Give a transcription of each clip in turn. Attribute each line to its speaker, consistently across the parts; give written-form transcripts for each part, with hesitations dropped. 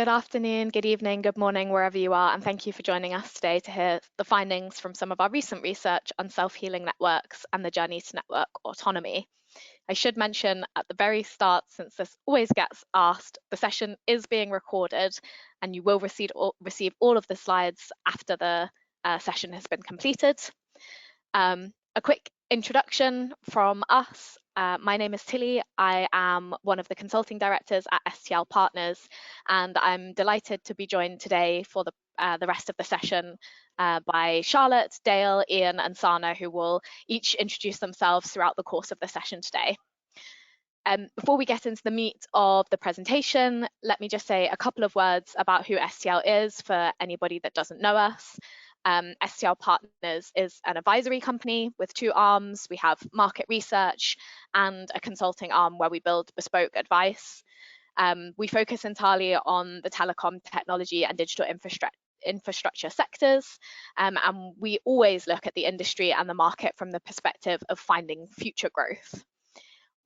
Speaker 1: Good afternoon, good evening, good morning, wherever you are, and thank you for joining us today to hear the findings from some of our recent research on self-healing networks and the journey to network autonomy. I should mention at the very start, since this always gets asked, the session is being recorded and you will receive all of the slides after the session has been completed. A quick introduction from us. My name is Tilly. I am one of the consulting directors at STL Partners, and I'm delighted to be joined today for the rest of the session by Charlotte, Dale, Ian, and Sana, who will each introduce themselves throughout the course of the session today. Before we get into the meat of the presentation, let me just say a couple of words about who STL is for anybody that doesn't know us. STL Partners is an advisory company with two arms. We have market research and a consulting arm where we build bespoke advice. We focus entirely on the telecom, technology, and digital infrastructure sectors, and we always look at the industry and the market from the perspective of finding future growth.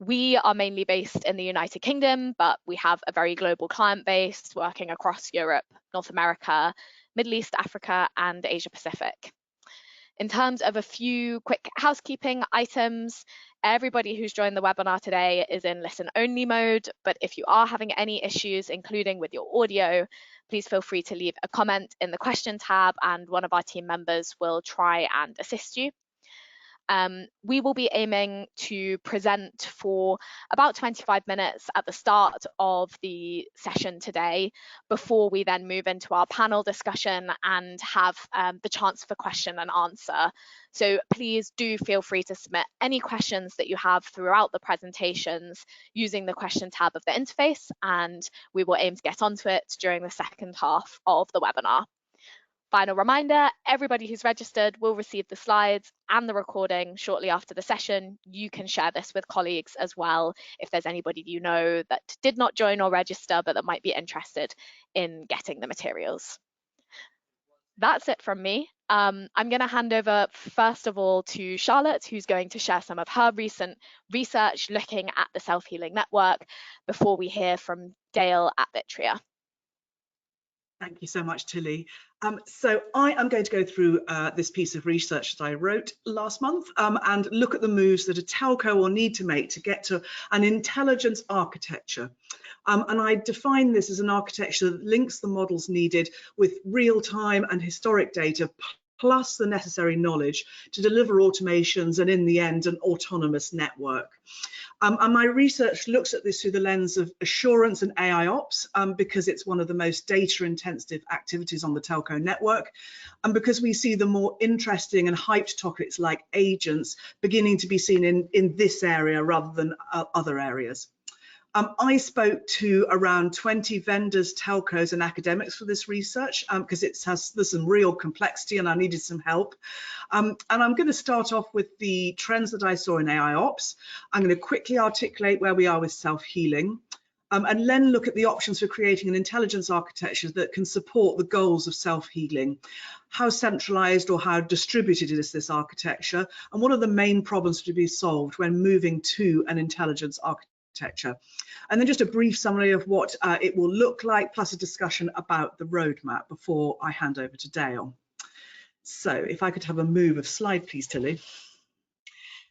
Speaker 1: We are mainly based in the United Kingdom, but we have a very global client base working across Europe, North America, Middle East, Africa, and Asia Pacific. In terms of a few quick housekeeping items, everybody who's joined the webinar today is in listen-only mode, but if you are having any issues, including with your audio, please feel free to leave a comment in the question tab and one of our team members will try and assist you. We will be aiming to present for about 25 minutes at the start of the session today, before we then move into our panel discussion and have the chance for question and answer. So please do feel free to submit any questions that you have throughout the presentations using the question tab of the interface, and we will aim to get onto it during the second half of the webinar. Final reminder, everybody who's registered will receive the slides and the recording shortly after the session. You can share this with colleagues as well if there's anybody you know that did not join or register but that might be interested in getting the materials. That's it from me. I'm going to hand over first of all to Charlotte, who's going to share some of her recent research looking at the self-healing network before we hear from Dale at Vitria.
Speaker 2: Thank you so much, Tilly. So I am going to go through this piece of research that I wrote last month and look at the moves that a telco will need to make to get to an intelligence architecture. And I define this as an architecture that links the models needed with real-time and historic data, plus the necessary knowledge to deliver automations and, in the end, an autonomous network. And my research looks at this through the lens of assurance and AI ops, because it's one of the most data-intensive activities on the telco network, and because we see the more interesting and hyped topics like agents beginning to be seen in this area rather than other areas. I spoke to around 20 vendors, telcos, and academics for this research because there's some real complexity and I needed some help. And I'm going to start off with the trends that I saw in AI ops. I'm going to quickly articulate where we are with self-healing, and then look at the options for creating an intelligence architecture that can support the goals of self-healing. How centralized or how distributed is this architecture, and what are the main problems to be solved when moving to an intelligence architecture? And then just a brief summary of what it will look like, plus a discussion about the roadmap before I hand over to Dale. So if I could have a move of slide, please, Tilly.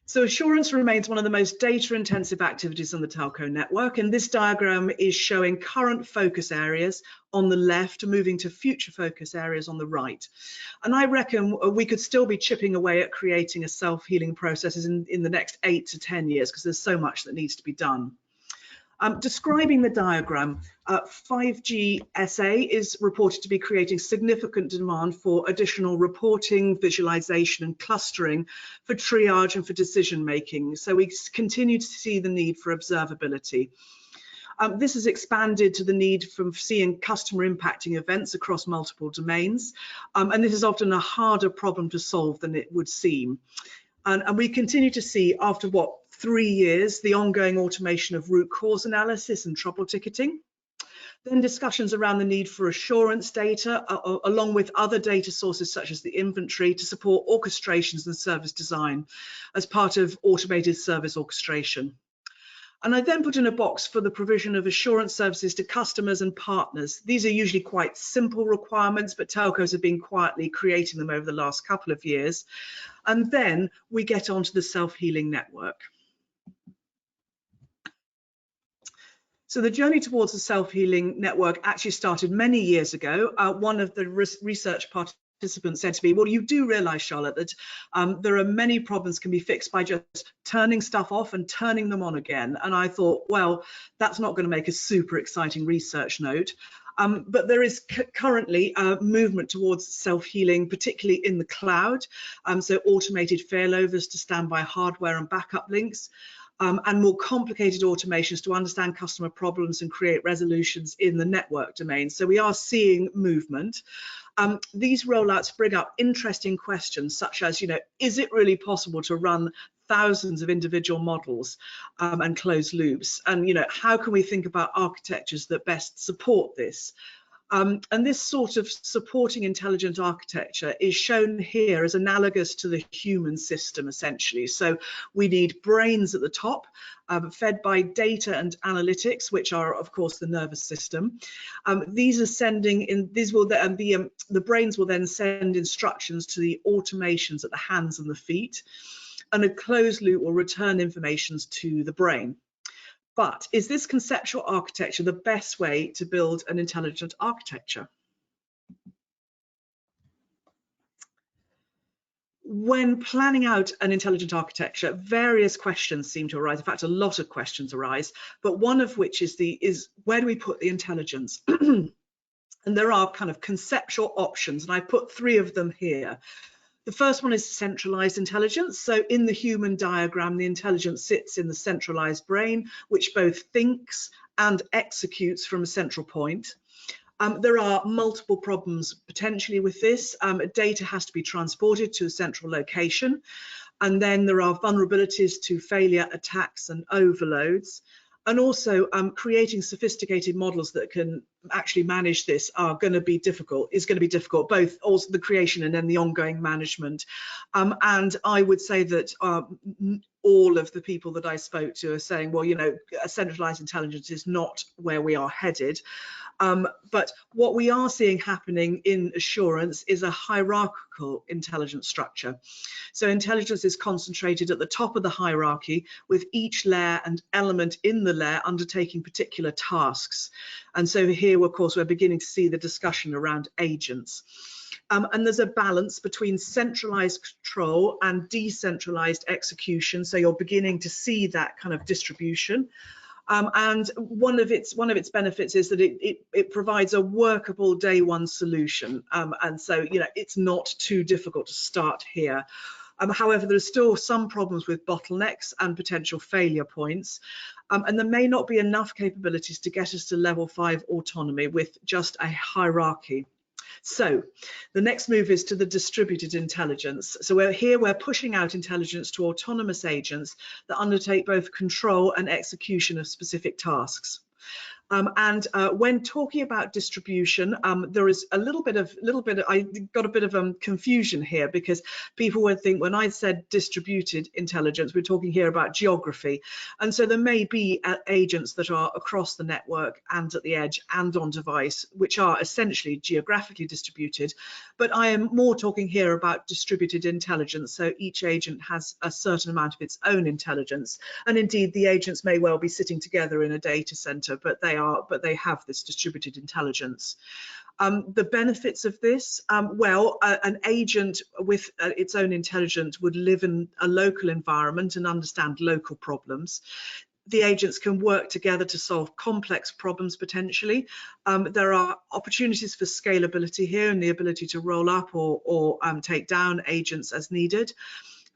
Speaker 2: So assurance remains one of the most data-intensive activities on the telco network, and this diagram is showing current focus areas on the left, moving to future focus areas on the right. And I reckon we could still be chipping away at creating a self-healing processes in the next 8 to 10 years, because there's so much that needs to be done. Describing the diagram, 5G SA is reported to be creating significant demand for additional reporting, visualization, and clustering for triage and for decision making. So we continue to see the need for observability. This has expanded to the need from seeing customer impacting events across multiple domains. And this is often a harder problem to solve than it would seem. And we continue to see, after 3 years, the ongoing automation of root cause analysis and trouble ticketing. Then discussions around the need for assurance data, along with other data sources such as the inventory, to support orchestrations and service design as part of automated service orchestration. And I then put in a box for the provision of assurance services to customers and partners. These are usually quite simple requirements, but telcos have been quietly creating them over the last couple of years. And then we get onto the self-healing network. So the journey towards a self-healing network actually started many years ago. One of the research participants said to me, well, you do realize, Charlotte, that there are many problems can be fixed by just turning stuff off and turning them on again. And I thought, well, that's not going to make a super exciting research note. But there is currently a movement towards self-healing, particularly in the cloud. So automated failovers to standby hardware and backup links. And more complicated automations to understand customer problems and create resolutions in the network domain. So we are seeing movement. These rollouts bring up interesting questions such as, is it really possible to run thousands of individual models and closed loops? And, how can we think about architectures that best support this? And this sort of supporting intelligent architecture is shown here as analogous to the human system, essentially. So we need brains at the top, fed by data and analytics, which are, of course, the nervous system. These are sending in. These will the brains will then send instructions to the automations at the hands and the feet, and a closed loop will return information to the brain. But is this conceptual architecture the best way to build an intelligent architecture? When planning out an intelligent architecture, various questions seem to arise. In fact, a lot of questions arise, but one of which is where do we put the intelligence? And there are kind of conceptual options, and I put 3 of them here. The first one is centralized intelligence. So in the human diagram, the intelligence sits in the centralized brain, which both thinks and executes from a central point. There are multiple problems potentially with this. Data has to be transported to a central location. And then there are vulnerabilities to failure, attacks, and overloads. And also creating sophisticated models that can actually manage this is going to be difficult, both also the creation and then the ongoing management. And I would say that all of the people that I spoke to are saying, well, a centralized intelligence is not where we are headed. But what we are seeing happening in assurance is a hierarchical intelligence structure. So intelligence is concentrated at the top of the hierarchy, with each layer and element in the layer undertaking particular tasks. And so here, of course, we're beginning to see the discussion around agents. And there's a balance between centralized control and decentralized execution. So you're beginning to see that kind of distribution. And one of its benefits is that it provides a workable day one solution. And so, it's not too difficult to start here. However, there are still some problems with bottlenecks and potential failure points. And there may not be enough capabilities to get us to level 5 autonomy with just a hierarchy. So the next move is to the distributed intelligence. So we're pushing out intelligence to autonomous agents that undertake both control and execution of specific tasks. And when talking about distribution, there is I got a bit of confusion here, because people would think when I said distributed intelligence, we're talking here about geography. And so there may be agents that are across the network and at the edge and on device, which are essentially geographically distributed. But I am more talking here about distributed intelligence. So each agent has a certain amount of its own intelligence. And indeed, the agents may well be sitting together in a data center, but they have this distributed intelligence. The benefits of this, an agent with its own intelligence would live in a local environment and understand local problems. The agents can work together to solve complex problems potentially. There are opportunities for scalability here and the ability to roll up or take down agents as needed.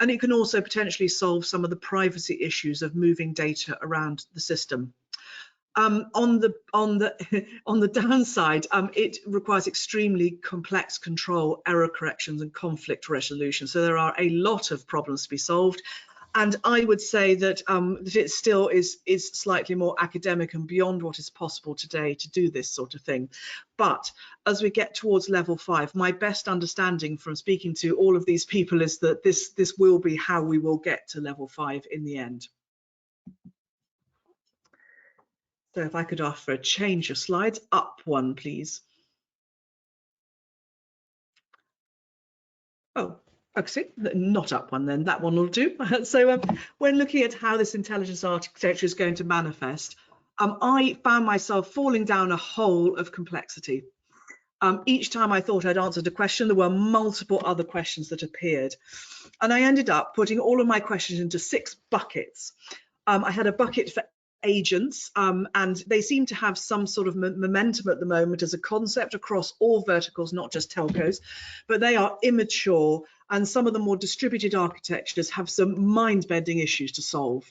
Speaker 2: And it can also potentially solve some of the privacy issues of moving data around the system. On the downside, it requires extremely complex control, error corrections, and conflict resolution. So there are a lot of problems to be solved. And I would say that, that it still is slightly more academic and beyond what is possible today to do this sort of thing. But as we get towards level 5, my best understanding from speaking to all of these people is that this will be how we will get to level 5 in the end. So if I could ask for a change of slides, up one, please. Oh, okay, not up one then, that one will do. So when looking at how this intelligence architecture is going to manifest, I found myself falling down a hole of complexity. Each time I thought I'd answered a question, there were multiple other questions that appeared. And I ended up putting all of my questions into 6 buckets. I had a bucket for agents, and they seem to have some sort of momentum at the moment as a concept across all verticals, not just telcos, but they are immature, and some of the more distributed architectures have some mind-bending issues to solve.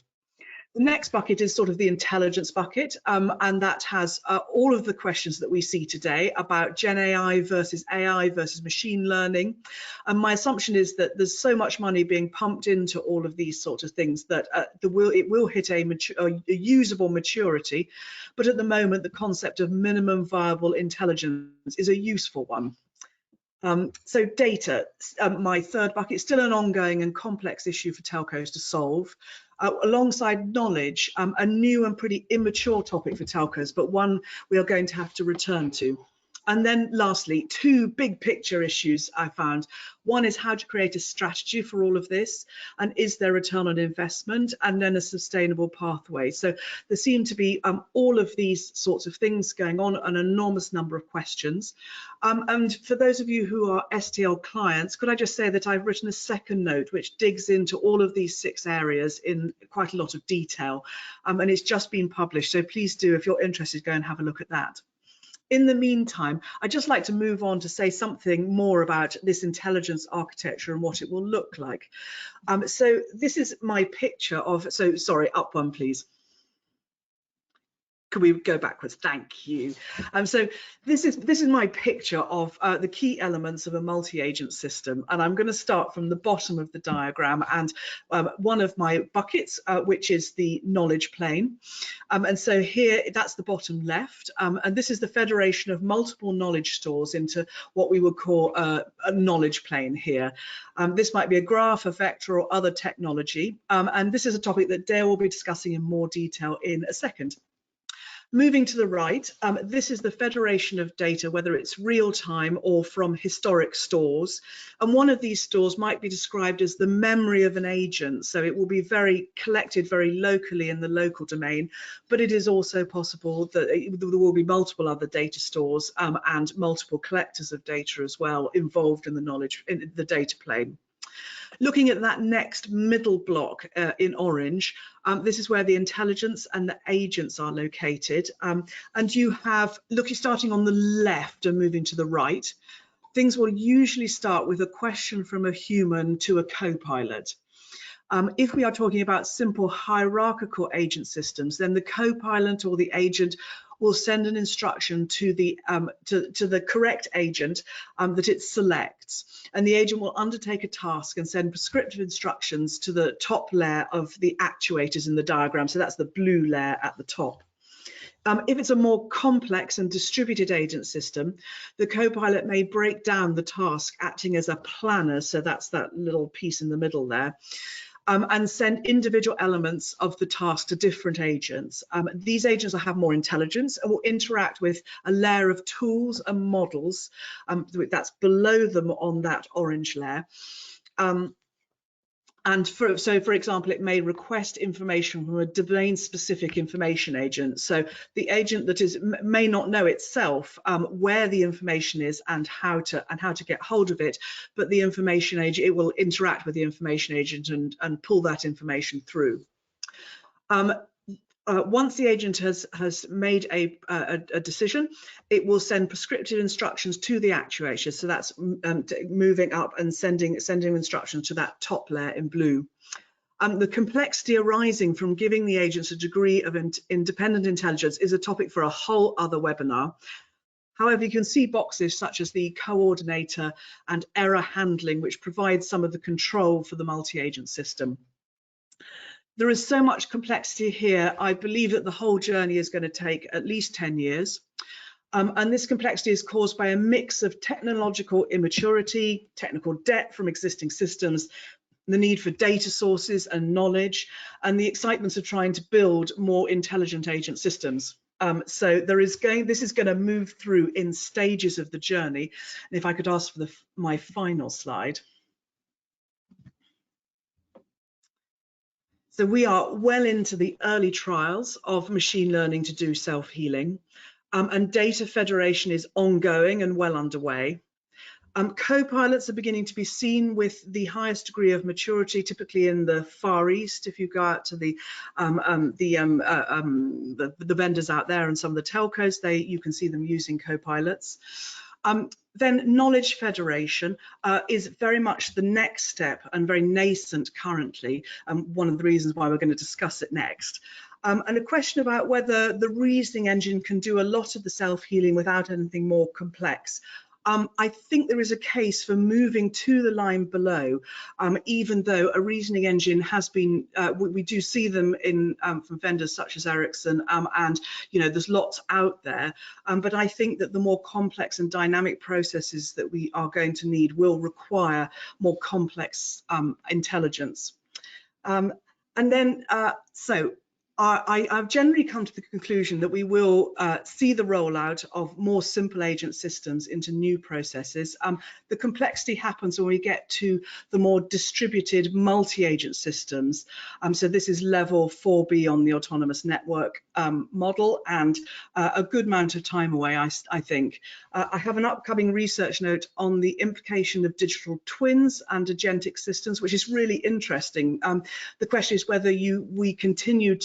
Speaker 2: The next bucket is sort of the intelligence bucket, and that has all of the questions that we see today about Gen AI versus machine learning. And my assumption is that there's so much money being pumped into all of these sorts of things that it will hit a usable maturity. But at the moment, the concept of minimum viable intelligence is a useful one. So data, my third bucket, is still an ongoing and complex issue for telcos to solve. Alongside knowledge, a new and pretty immature topic for telcos, but one we are going to have to return to. And then lastly, 2 big picture issues I found. One is how to create a strategy for all of this, and is there return on investment, and then a sustainable pathway. So there seem to be all of these sorts of things going on, an enormous number of questions. And for those of you who are STL clients, could I just say that I've written a second note which digs into all of these 6 areas in quite a lot of detail, and it's just been published. So please do, if you're interested, go and have a look at that. In the meantime, I'd just like to move on to say something more about this intelligence architecture and what it will look like. So this is my picture of, so sorry, up one, please. Can we go backwards? Thank you. So this is my picture of the key elements of a multi-agent system, and I'm going to start from the bottom of the diagram and one of my buckets, which is the knowledge plane. And so here, that's the bottom left, and this is the federation of multiple knowledge stores into what we would call a knowledge plane here. This might be a graph, a vector, or other technology, and this is a topic that Dale will be discussing in more detail in a second. Moving to the right, this is the federation of data, whether it's real time or from historic stores. And one of these stores might be described as the memory of an agent. So it will be collected very locally in the local domain, but it is also possible that there will be multiple other data stores and multiple collectors of data as well involved in the knowledge, in the data plane. Looking at that next middle block in orange, this is where the intelligence and the agents are located. And you have, starting on the left and moving to the right, things will usually start with a question from a human to a co-pilot. If we are talking about simple hierarchical agent systems, then the co-pilot or the agent will send an instruction to the correct agent that it selects, and the agent will undertake a task and send prescriptive instructions to the top layer of the actuators in the diagram. So that's the blue layer at the top. If it's a more complex and distributed agent system, the co-pilot may break down the task acting as a planner, so that's that little piece in the middle there, and send individual elements of the task to different agents. These agents will have more intelligence and will interact with a layer of tools and models that's below them on that orange layer. And so, for example, it may request information from a domain-specific information agent. So the agent that may not know itself where the information is and how to get hold of it, but the information agent, it will interact with the information agent and pull that information through. Once the agent has made a decision, it will send prescriptive instructions to the actuator. So that's moving up and sending instructions to that top layer in blue. The complexity arising from giving the agents a degree of independent intelligence is a topic for a whole other webinar. However, you can see boxes such as the coordinator and error handling, which provide some of the control for the multi-agent system. There is so much complexity here. I believe that the whole journey is going to take at least 10 years. And this complexity is caused by a mix of technological immaturity, technical debt from existing systems, the need for data sources and knowledge, and the excitement of trying to build more intelligent agent systems. So this is going to move through in stages of the journey. And if I could ask for my final slide. So we are well into the early trials of machine learning to do self-healing, and data federation is ongoing and well underway. Co-pilots are beginning to be seen with the highest degree of maturity, typically in the Far East. If you go out to the vendors out there and some of the telcos, you can see them using co-pilots. Then knowledge federation is very much the next step and very nascent currently, one of the reasons why we're going to discuss it next. And a question about whether the reasoning engine can do a lot of the self-healing without anything more complex. I think there is a case for moving to the line below, even though a reasoning engine has been, we do see them in from vendors such as Ericsson, and there's lots out there, but I think that the more complex and dynamic processes that we are going to need will require more complex intelligence. And then, I've generally come to the conclusion that we will see the rollout of more simple agent systems into new processes. The complexity happens when we get to the more distributed multi-agent systems. So this is level 4B on the autonomous network model, and a good amount of time away, I think. I have an upcoming research note on the implication of digital twins and agentic systems, which is really interesting. The question is whether we continue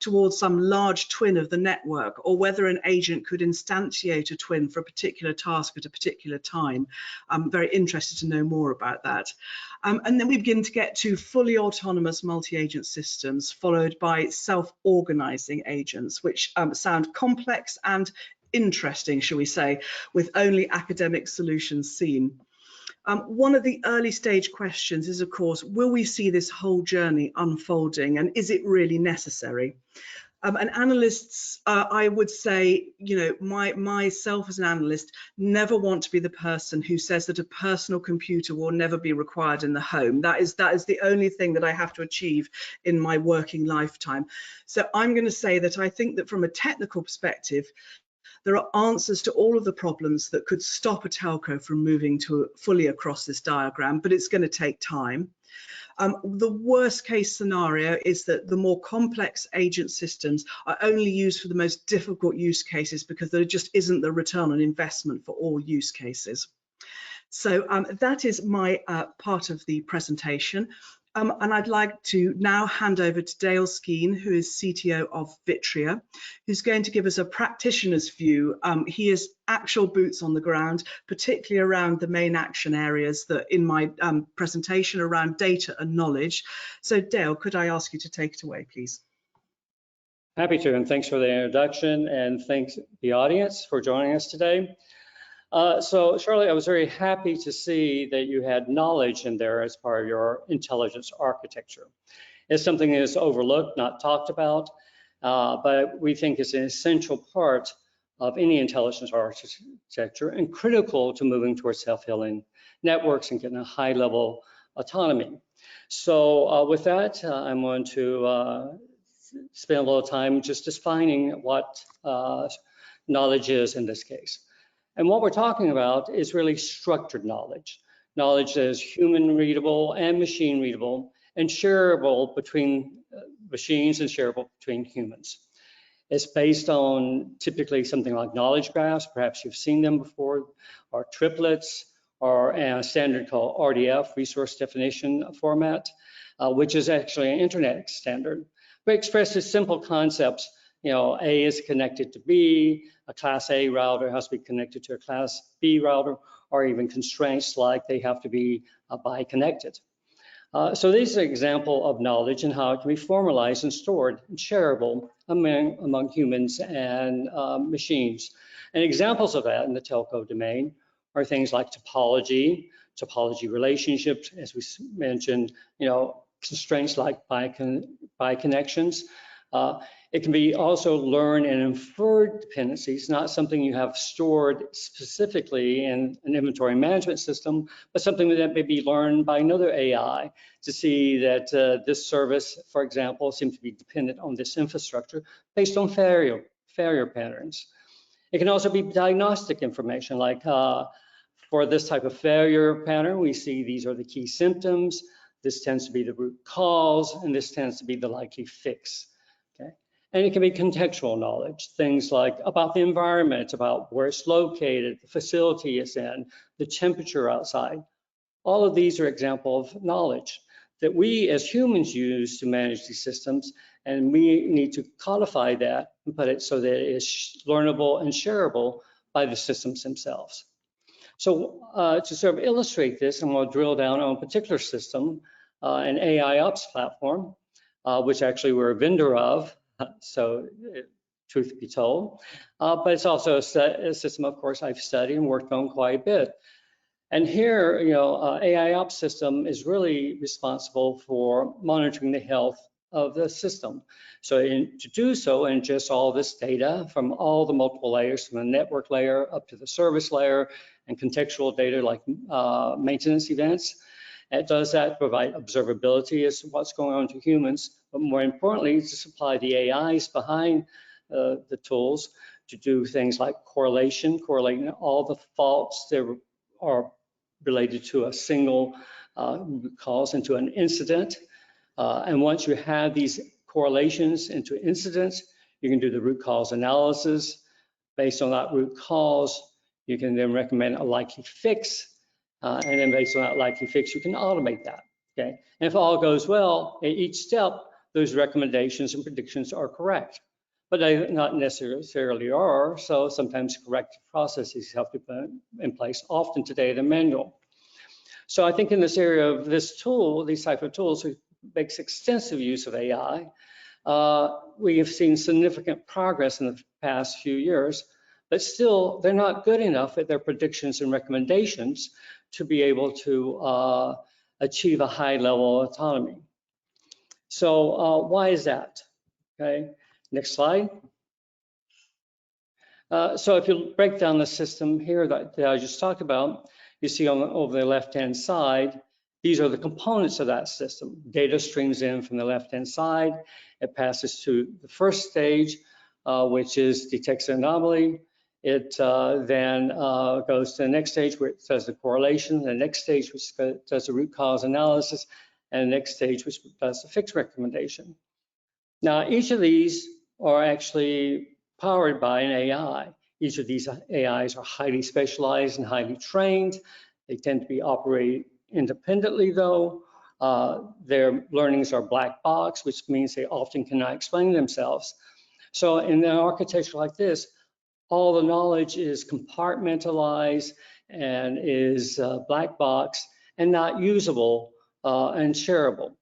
Speaker 2: towards some large twin of the network, or whether an agent could instantiate a twin for a particular task at a particular time. I'm very interested to know more about that. And then we begin to get to fully autonomous multi-agent systems, followed by self-organizing agents, which sound complex and interesting, shall we say, with only academic solutions seen. One of the early stage questions is, of course, will we see this whole journey unfolding, and is it really necessary? And analysts, I would say, myself as an analyst, never want to be the person who says that a personal computer will never be required in the home. That is the only thing that I have to achieve in my working lifetime. So I'm going to say that I think that from a technical perspective, there are answers to all of the problems that could stop a telco from moving fully across this diagram, but it's going to take time. The worst case scenario is that the more complex agent systems are only used for the most difficult use cases, because there just isn't the return on investment for all use cases. So that is my part of the presentation. And I'd like to now hand over to Dale Skeen, who is CTO of Vitria, who's going to give us a practitioner's view. He is actual boots on the ground, particularly around the main action areas that in my presentation around data and knowledge. So Dale, could I ask you to take it away, please?
Speaker 3: Happy to, and thanks for the introduction, and thanks the audience for joining us today. So Charlotte, I was very happy to see that you had knowledge in there as part of your intelligence architecture. It's something that is overlooked, not talked about, but we think is an essential part of any intelligence architecture and critical to moving towards self-healing networks and getting a high level autonomy. So with that, I'm going to spend a little time just defining what knowledge is in this case. And what we're talking about is really structured knowledge. Knowledge that is human readable and machine readable and shareable between machines and shareable between humans. It's based on typically something like knowledge graphs, perhaps you've seen them before, or triplets, or a standard called RDF, resource definition format, which is actually an internet standard, but expresses simple concepts. A is connected to B, a class A router has to be connected to a class B router, or even constraints like they have to be bi-connected. So this is an example of knowledge and how it can be formalized and stored and shareable among humans and machines. And examples of that in the telco domain are things like topology relationships, as we mentioned, constraints like bi-connections. It can be also learned and inferred dependencies, not something you have stored specifically in an inventory management system, but something that may be learned by another AI to see that this service, for example, seems to be dependent on this infrastructure based on failure patterns. It can also be diagnostic information, like for this type of failure pattern, we see these are the key symptoms, this tends to be the root cause, and this tends to be the likely fix. Okay? And it can be contextual knowledge, things like about the environment, about where it's located, the facility it's in, the temperature outside. All of these are examples of knowledge that we as humans use to manage these systems, and we need to codify that and put it so that it is learnable and shareable by the systems themselves. So to sort of illustrate this, I'm going to drill down on a particular system, an AI ops platform, which actually we're a vendor of, truth be told. But it's also a system, of course, I've studied and worked on quite a bit. And here, AI ops system is really responsible for monitoring the health of the system. So to do so, ingest all this data from all the multiple layers, from the network layer up to the service layer, and contextual data like maintenance events. It does that to provide observability as to what's going on to humans, but more importantly, to supply the AIs behind the tools to do things like correlating all the faults that are related to a single cause into an incident. And once you have these correlations into incidents, you can do the root cause analysis. Based on that root cause, you can then recommend a likely fix. And then based on that likely fix, you can automate that, okay? And if all goes well, at each step, those recommendations and predictions are correct. But they not necessarily are, so sometimes corrective processes have to be put in place. Often today, they're manual. So I think in this area of this tool, these type of tools, which makes extensive use of AI, we have seen significant progress in the past few years, but still they're not good enough at their predictions and recommendations to be able to achieve a high level of autonomy. So why is that? Okay, next slide. So if you break down the system here that I just talked about, you see over the left-hand side, these are the components of that system. Data streams in from the left-hand side. It passes to the first stage, which is detects an anomaly. It then goes to the next stage where it does the correlation, the next stage which does the root cause analysis, and the next stage which does the fix recommendation. Now, each of these are actually powered by an AI. Each of these AIs are highly specialized and highly trained. They tend to be operated independently though. Their learnings are black box, which means they often cannot explain themselves. So in an architecture like this, all the knowledge is compartmentalized and is black box and not usable and shareable.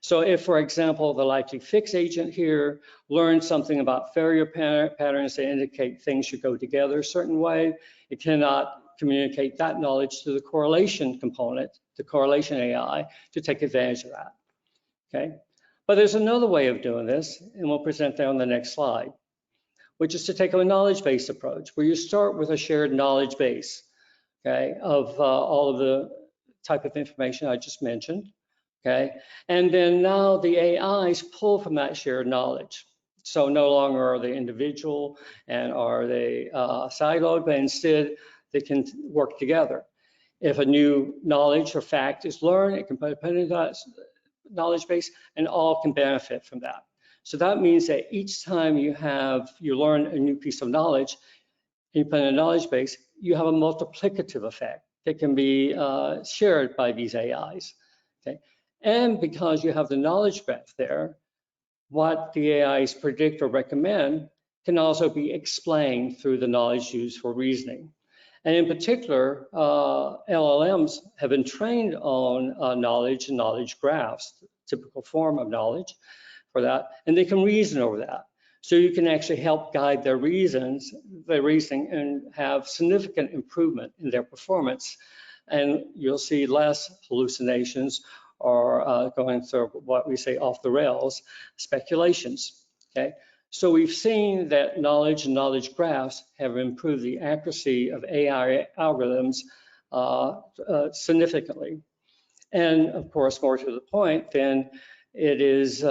Speaker 3: So if, for example, the likely fix agent here learns something about failure patterns that indicate things should go together a certain way, it cannot communicate that knowledge to the correlation component, the correlation AI, to take advantage of that, okay? But there's another way of doing this, and we'll present that on the next slide, which is to take a knowledge-based approach, where you start with a shared knowledge base, okay, of all of the type of information I just mentioned, okay? And then now the AIs pull from that shared knowledge. So no longer are they individual and are they siloed, but instead they can work together. If a new knowledge or fact is learned, it can put it in that knowledge base and all can benefit from that. So that means that each time you learn a new piece of knowledge, you put in a knowledge base, you have a multiplicative effect that can be shared by these AIs, okay? And because you have the knowledge graph there, what the AIs predict or recommend can also be explained through the knowledge used for reasoning. And in particular, LLMs have been trained on knowledge and knowledge graphs, typical form of knowledge for that, and they can reason over that. So you can actually help guide their reasoning and have significant improvement in their performance. And you'll see less hallucinations or going through what we say off the rails speculations, okay? So we've seen that knowledge and knowledge graphs have improved the accuracy of AI algorithms significantly. And of course, more to the point, then it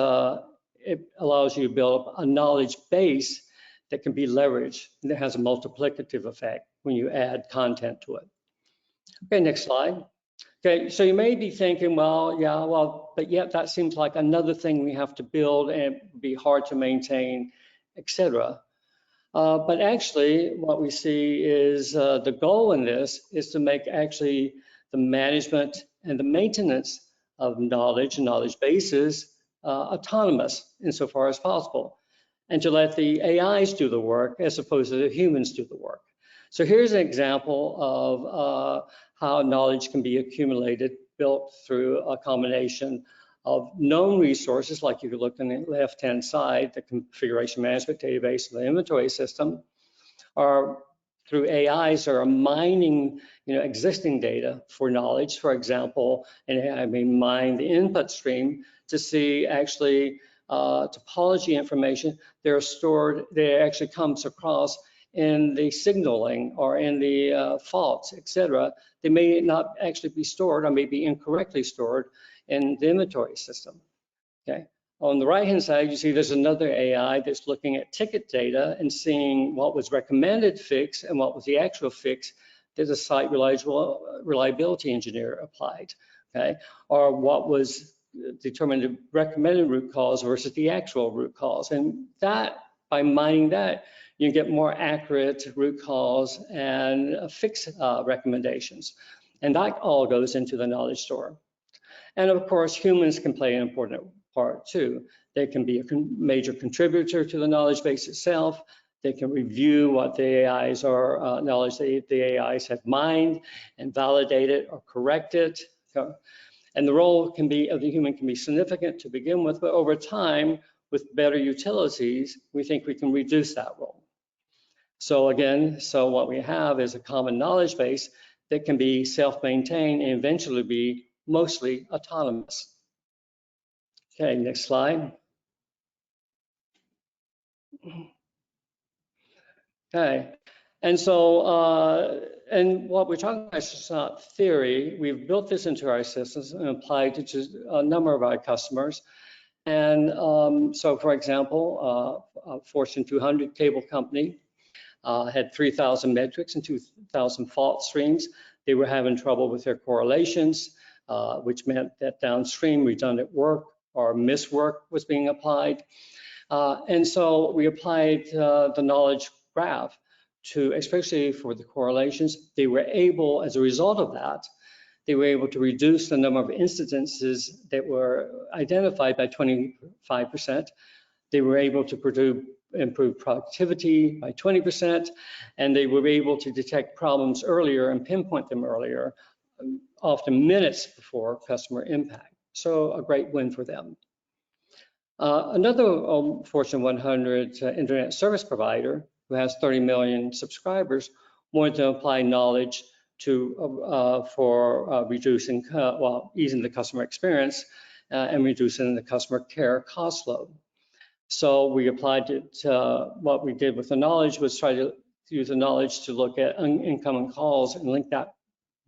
Speaker 3: allows you to build up a knowledge base that can be leveraged, and it has a multiplicative effect when you add content to it. Okay, next slide. Okay, so you may be thinking, well, yeah, well, but yet that seems like another thing we have to build and it'd be hard to maintain, etc. But actually, what we see is the goal in this is to make actually the management and the maintenance of knowledge and knowledge bases autonomous insofar as possible, and to let the AIs do the work as opposed to the humans do the work. So here's an example of how knowledge can be accumulated, built through a combination of known resources, like you could look on the left-hand side, the configuration management database and the inventory system, or through AIs that are mining, existing data for knowledge. For example, an AI may mine the input stream to see actually topology information that are stored, that actually comes across in the signaling or in the faults, etc. They may not actually be stored or may be incorrectly stored in the inventory system. Okay. On the right-hand side, you see there's another AI that's looking at ticket data and seeing what was recommended fix and what was the actual fix that the site reliability engineer applied, okay? Or what was determined the recommended root cause versus the actual root cause. And that, by mining that, you get more accurate root cause and fix recommendations. And that all goes into the knowledge store. And of course, humans can play an important part too. They can be a major contributor to the knowledge base itself. They can review what the AIs are, knowledge that the AIs have mined and validate it or correct it. And the role can be of the human can be significant to begin with, but over time, with better utilities, we think we can reduce that role. So again, what we have is a common knowledge base that can be self-maintained and eventually be mostly autonomous. Okay, next slide. Okay, and so, and what we're talking about is not theory. We've built this into our systems and applied it to a number of our customers. And so, for example, a Fortune 200 cable company had 3,000 metrics and 2,000 fault streams. They were having trouble with their correlations, which meant that downstream redundant work or miswork was being applied. And so we applied the knowledge graph to, especially for the correlations. They were able, as a result of that, they were able to reduce the number of incidences that were identified by 25%. They were able to improve productivity by 20%, and they were able to detect problems earlier and pinpoint them earlier, often minutes before customer impact. So a great win for them. Another Fortune 100 internet service provider who has 30 million subscribers wanted to apply knowledge to for reducing, easing the customer experience and reducing the customer care cost load. So we applied it. What we did with the knowledge was try to use the knowledge to look at incoming calls and link that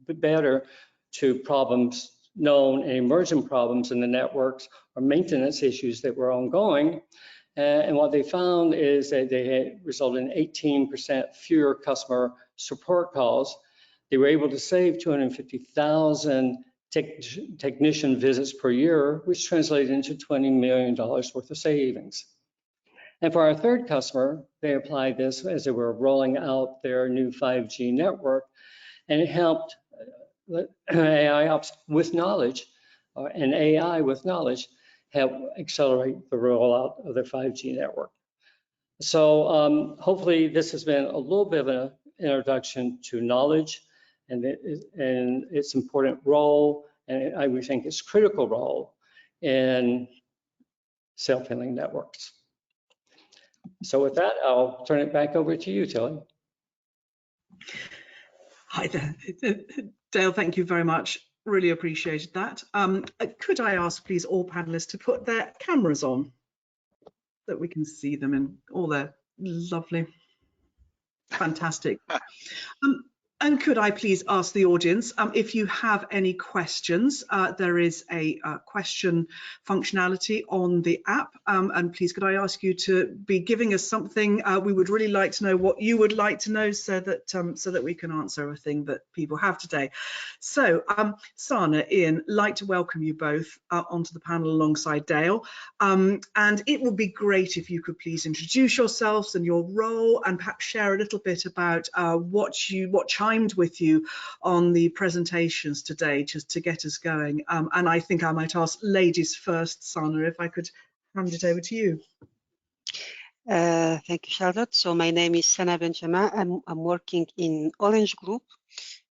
Speaker 3: better to problems known and emergent problems in the networks or maintenance issues that were ongoing. And what they found is that they had resulted in 18% fewer customer support calls. They were able to save 250,000 technician visits per year, which translated into $20 million worth of savings. And for our third customer, they applied this as they were rolling out their new 5G network, and it helped AI ops with knowledge, and AI with knowledge help accelerate the rollout of their 5G network. So hopefully this has been a little bit of an introduction to knowledge and its important role, and we think its critical role in self-healing networks. So with that, I'll turn it back over to you, Tilly.
Speaker 2: Hi there, Dale, thank you very much. Really appreciated that. Could I ask, please, all panelists to put their cameras on that we can see them in all their lovely, fantastic. And could I please ask the audience, if you have any questions, there is a question functionality on the app, and please could I ask you to be giving us something. We would really like to know what you would like to know, so that we can answer everything that people have today. So Sana, Ian, like to welcome you both onto the panel alongside Dale, and it would be great if you could please introduce yourselves and your role, and perhaps share a little bit about what chimed with you on the presentations today, just to get us going. And I think I might ask ladies first. Sana, if I could hand it over to you.
Speaker 4: Thank you, Charlotte. So my name is Sana Benjamin. I'm working in Orange Group,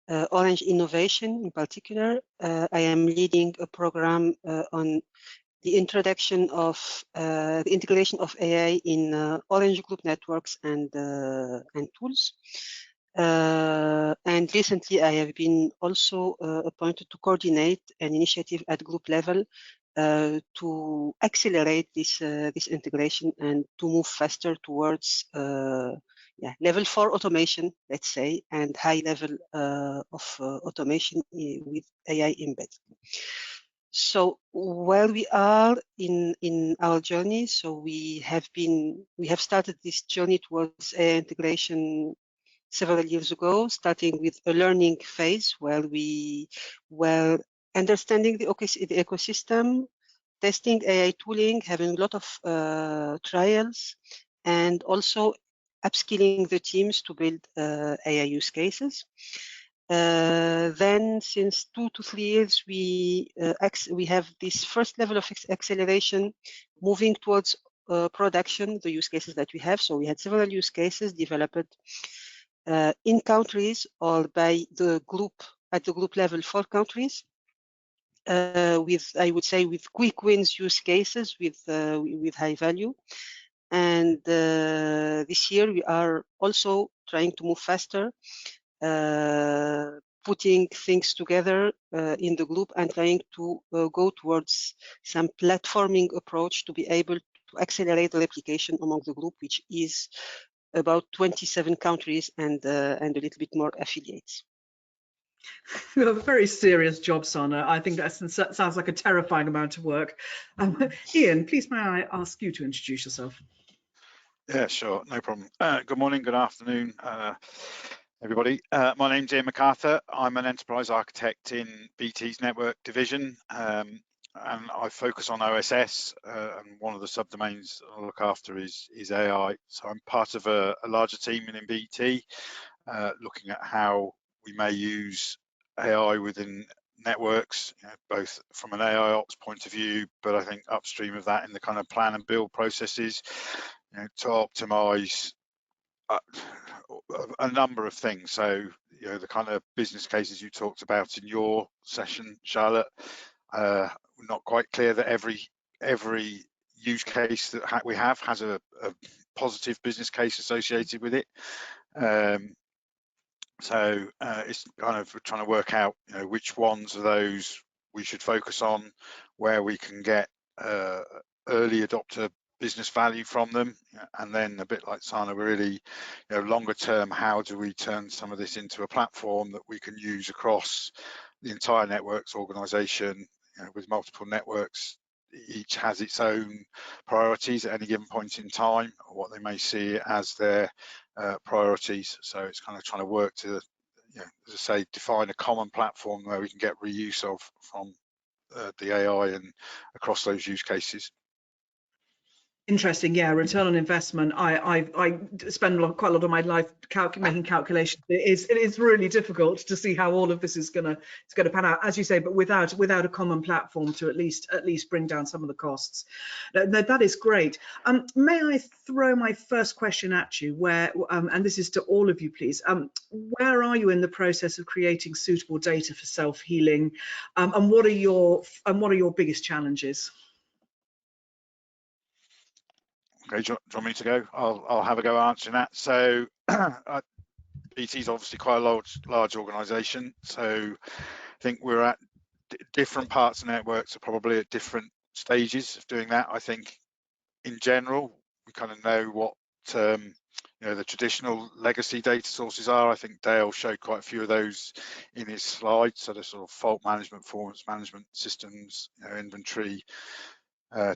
Speaker 4: Orange Innovation in particular. I am leading a program on the introduction of the integration of AI in Orange Group networks and tools. And recently, I have been also appointed to coordinate an initiative at group level to accelerate this integration and to move faster towards level 4 automation, let's say, and high level of automation with AI embedded. So where we are in our journey, so we have started this journey towards AI integration several years ago, starting with a learning phase where we were understanding the ecosystem, testing AI tooling, having a lot of trials, and also upskilling the teams to build AI use cases. Then, since 2 to 3 years, we have this first level of acceleration, moving towards production, the use cases that we have. So we had several use cases developed in countries or by the group at the group level for countries, with, I would say, with quick wins use cases with high value. And this year we are also trying to move faster, putting things together in the group and trying to go towards some platforming approach to be able to accelerate the replication among the group, which is about 27 countries and a little bit more affiliates.
Speaker 2: You have a very serious job, Sana. I think that sounds like a terrifying amount of work. Ian, please may I ask you to introduce yourself?
Speaker 5: Yeah, sure, no problem. Good morning, good afternoon, everybody. My name's Ian MacArthur. I'm an enterprise architect in BT's network division, and I focus on OSS, and one of the subdomains I look after is AI. So I'm part of a larger team in BT, looking at how we may use AI within networks, both from an AI ops point of view, but I think upstream of that in the kind of plan and build processes, to optimize a number of things. So, the kind of business cases you talked about in your session, Charlotte, not quite clear that every use case that we have has a positive business case associated with it. So it's kind of trying to work out, which ones of those we should focus on, where we can get early adopter business value from them, and then a bit like Sana, really, longer term, how do we turn some of this into a platform that we can use across the entire networks organization, with multiple networks. Each has its own priorities at any given point in time, or what they may see as their priorities. So it's kind of trying to work to, as I say, define a common platform where we can get reuse of from the AI and across those use cases.
Speaker 2: Interesting, yeah. Return on investment. I spend quite a lot of my life making calculations. It is really difficult to see how all of this is going to pan out, as you say, but without a common platform to at least bring down some of the costs. That is great. May I throw my first question at you? And this is to all of you, please. Where are you in the process of creating suitable data for self-healing, and what are your biggest challenges?
Speaker 5: Okay, do you want me to go? I'll have a go answering that. So BT is obviously quite a large organisation. So I think we're at different parts of networks are probably at different stages of doing that. I think in general, we kind of know what the traditional legacy data sources are. I think Dale showed quite a few of those in his slides. So the sort of fault management, performance management systems, inventory,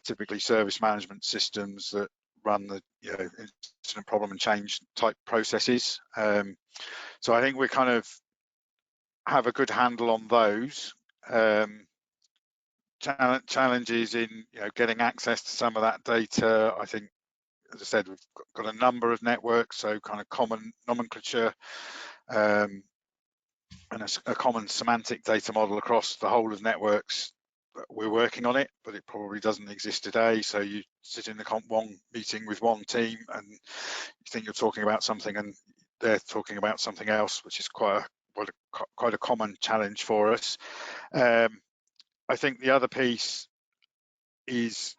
Speaker 5: typically service management systems that run the incident, problem and change type processes. So I think we kind of have a good handle on those. Challenges in getting access to some of that data. I think, as I said, we've got a number of networks, so kind of common nomenclature and a common semantic data model across the whole of networks. We're working on it, but it probably doesn't exist today. So you sit in one meeting with one team and you think you're talking about something and they're talking about something else, which is quite a common challenge for us. I think the other piece is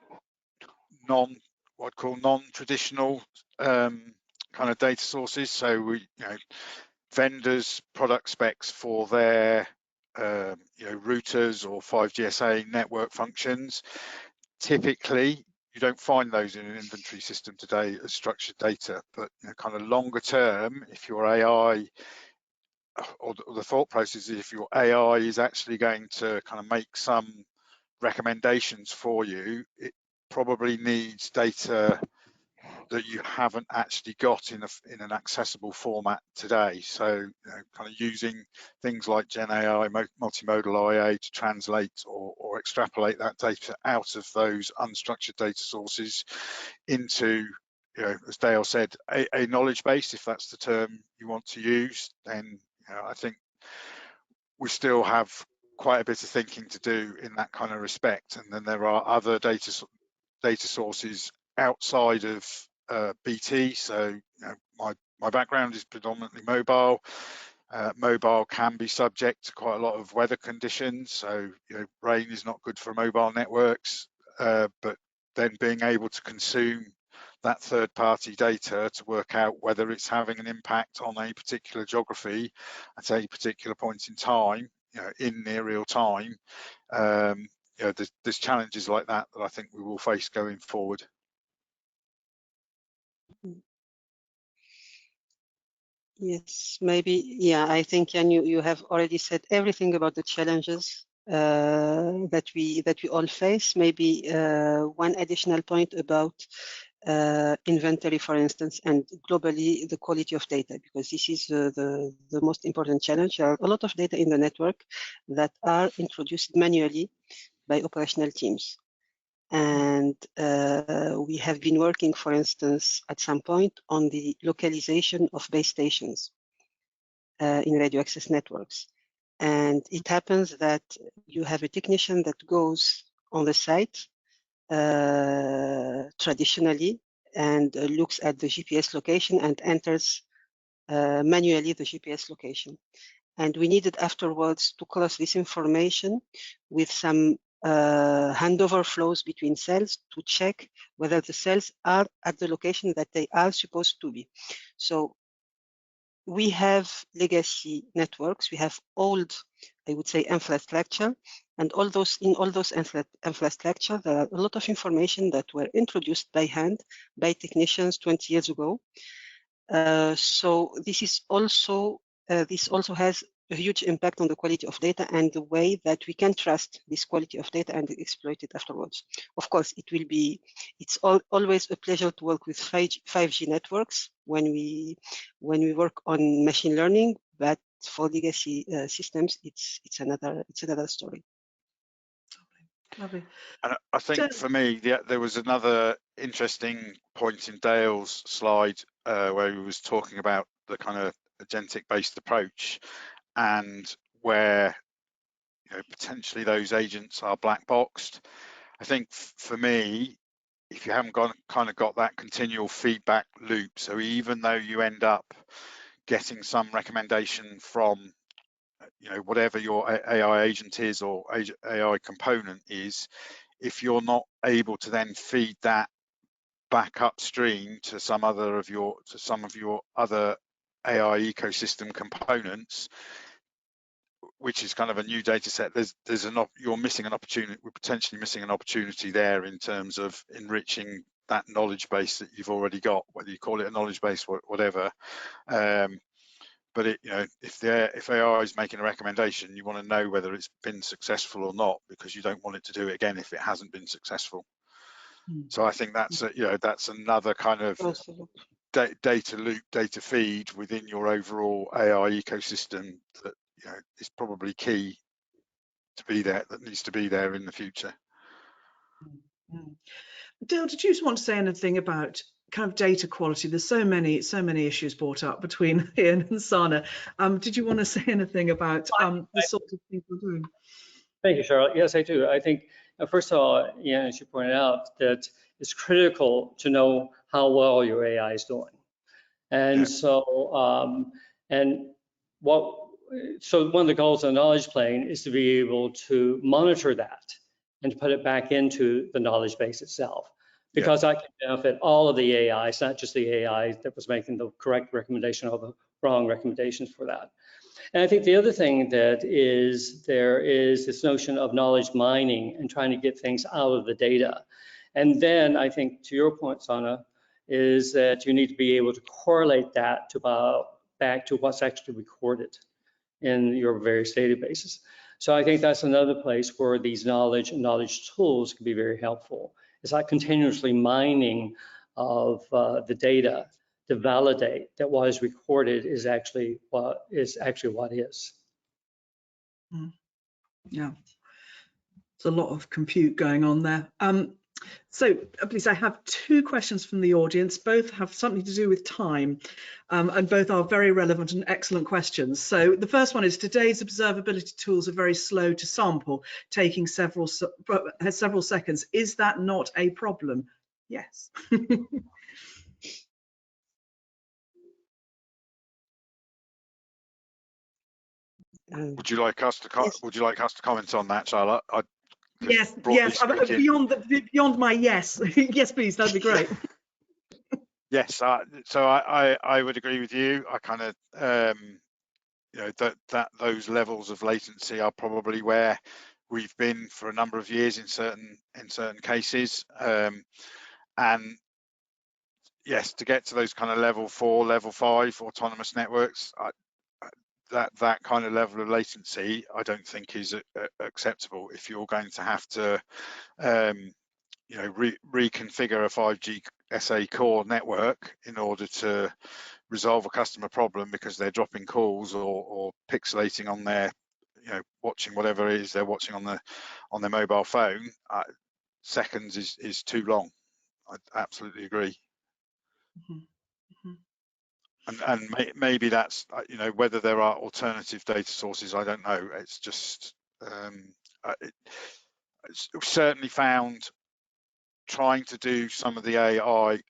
Speaker 5: what I'd call non-traditional kind of data sources. So we, vendors' product specs for their routers or 5GSA network functions. Typically, you don't find those in an inventory system today as structured data, but kind of longer term, if your AI or the thought process is if your AI is actually going to kind of make some recommendations for you, it probably needs data that you haven't actually got in an accessible format today. So kind of using things like Gen AI, multimodal IA to translate or extrapolate that data out of those unstructured data sources into, as Dale said, a knowledge base, if that's the term you want to use. Then I think we still have quite a bit of thinking to do in that kind of respect. And then there are other data sources outside of BT. So my background is predominantly mobile. Mobile can be subject to quite a lot of weather conditions. So rain is not good for mobile networks, but then being able to consume that third-party data to work out whether it's having an impact on a particular geography at a particular point in time, in near real time. There's challenges like that I think we will face going forward.
Speaker 4: Yes, maybe, yeah, I think, Jan, you have already said everything about the challenges that we all face. Maybe one additional point about inventory, for instance, and globally the quality of data, because this is the most important challenge. There are a lot of data in the network that are introduced manually by operational teams. And we have been working, for instance, at some point on the localization of base stations in radio access networks. And it happens that you have a technician that goes on the site traditionally and looks at the GPS location and enters manually the GPS location. And we needed afterwards to cross this information with some handover flows between cells to check whether the cells are at the location that they are supposed to be. So we have legacy networks, we have old, I would say, infrastructure, and in all those infrastructure, there are a lot of information that were introduced by hand by technicians 20 years ago. So this also has a huge impact on the quality of data and the way that we can trust this quality of data and exploit it afterwards. Of course, it's always a pleasure to work with 5G networks when we work on machine learning, but for legacy systems, it's another story.
Speaker 2: Lovely.
Speaker 5: And I think for me, there was another interesting point in Dale's slide where he was talking about the kind of agentic-based approach and where potentially those agents are black boxed. I think for me, if you haven't got that continual feedback loop, so even though you end up getting some recommendation from whatever your AI agent is or AI component is, if you're not able to then feed that back upstream to some of your other AI ecosystem components, which is kind of a new data set, you're missing an opportunity. We're potentially missing an opportunity there in terms of enriching that knowledge base that you've already got, whether you call it a knowledge base, whatever. But it, if AI is making a recommendation, you want to know whether it's been successful or not, because you don't want it to do it again if it hasn't been successful. So I think that's that's another kind of data loop, data feed within your overall AI ecosystem that is probably key to be there, that needs to be there in the future.
Speaker 2: Dale, did you just want to say anything about kind of data quality? There's so many issues brought up between Ian and Sana. Did you want to say anything about the sort of things we're doing?
Speaker 3: Thank you, Charlotte. Yes, I do. I think, first of all, Ian, as you pointed out, that it's critical to know how well your AI is doing. And so, so one of the goals of the knowledge plane is to be able to monitor that and to put it back into the knowledge base itself, because I can benefit all of the AIs, not just the AI that was making the correct recommendation or the wrong recommendations for that. And I think the other thing that is there is this notion of knowledge mining and trying to get things out of the data. And then I think, to your point, Sana, is that you need to be able to correlate that to back to what's actually recorded in your various databases. So I think that's another place where these knowledge tools can be very helpful. It's like continuously mining of the data to validate that what is recorded is actually what is.
Speaker 2: Yeah, there's a lot of compute going on there. So please, I have two questions from the audience. Both have something to do with time, and both are very relevant and excellent questions. So the first one is, today's observability tools are very slow to sample, taking several seconds. Is that not a problem? Yes.
Speaker 5: Would you like us to comment on that, Charlotte?
Speaker 2: Yes. Beyond my yes. Yes, please. That'd be great.
Speaker 5: Yes. So I would agree with you. I kind of that those levels of latency are probably where we've been for a number of years in certain cases. And yes, to get to those kind of level 4, level 5 autonomous networks, that kind of level of latency, I don't think is acceptable. If you're going to have to, reconfigure a 5G SA core network in order to resolve a customer problem because they're dropping calls or pixelating on their, watching whatever it is they're watching on their mobile phone, seconds is too long. I absolutely agree. And maybe that's, whether there are alternative data sources, I don't know. It's just, it's certainly found trying to do some of the AI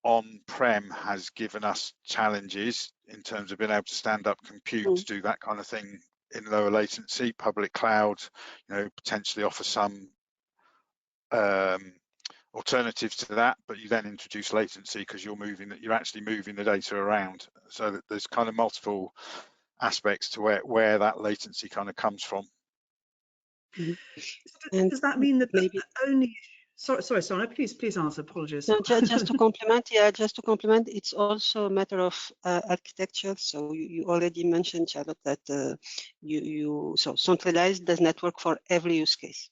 Speaker 5: on-prem has given us challenges in terms of being able to stand up compute to do that kind of thing in lower latency. Public cloud, potentially offer some alternatives to that, but you then introduce latency because you're actually moving the data around. So that there's kind of multiple aspects to where that latency kind of comes from.
Speaker 2: Does that mean that maybe only? Sorry, Sana, please answer. Apologies.
Speaker 4: No, just to complement, it's also a matter of architecture. So you already mentioned, Charlotte, that so centralized does not work for every use case.